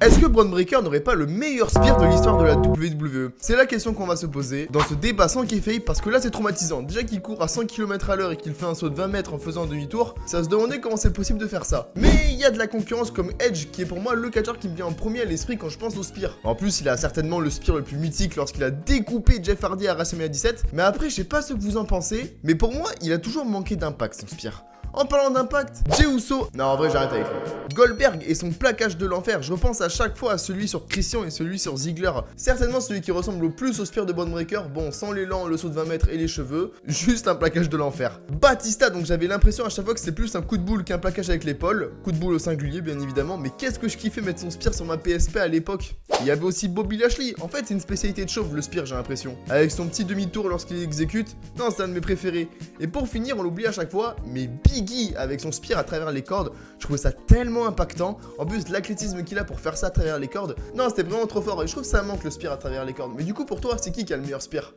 Est-ce que Bron Breakker n'aurait pas le meilleur spear de l'histoire de la WWE? C'est la question qu'on va se poser dans ce débat sans kayfabe, parce que là c'est traumatisant. Déjà qu'il court à 100 km/h et qu'il fait un saut de 20 mètres en faisant un demi-tour, ça se demandait comment c'est possible de faire ça. Mais il y a de la concurrence comme Edge, qui est pour moi le catcheur qui me vient en premier à l'esprit quand je pense au spear. En plus, il a certainement le spear le plus mythique lorsqu'il a découpé Jeff Hardy à WrestleMania 17. Mais après, je sais pas ce que vous en pensez, mais pour moi, il a toujours manqué d'impact son spear. En parlant d'impact, Jey Uso... Non, en vrai, j'arrête avec lui. Goldberg et son plaquage de l'enfer. Je repense à chaque fois à celui sur Christian et celui sur Ziggler. Certainement celui qui ressemble le plus au spear de Bron Breakker. Bon, sans l'élan, le saut de 20 mètres et les cheveux. Juste un plaquage de l'enfer. Batista, donc j'avais l'impression à chaque fois que c'était plus un coup de boule qu'un plaquage avec l'épaule. Coup de boule au singulier, bien évidemment. Mais qu'est-ce que je kiffais mettre son spear sur ma PSP à l'époque. Il y avait aussi Bobby Lashley. En fait, c'est une spécialité de chauve, le spear, j'ai l'impression. Avec son petit demi-tour lorsqu'il exécute. Non, c'est un de mes préférés. Et pour finir, on l'oublie à chaque fois, mais Biggie avec son spear à travers les cordes, je trouvais ça tellement impactant. En plus, l'athlétisme qu'il a pour faire ça à travers les cordes, non, c'était vraiment trop fort. Et je trouve que ça manque le spear à travers les cordes. Mais du coup, pour toi, c'est qui a le meilleur spear?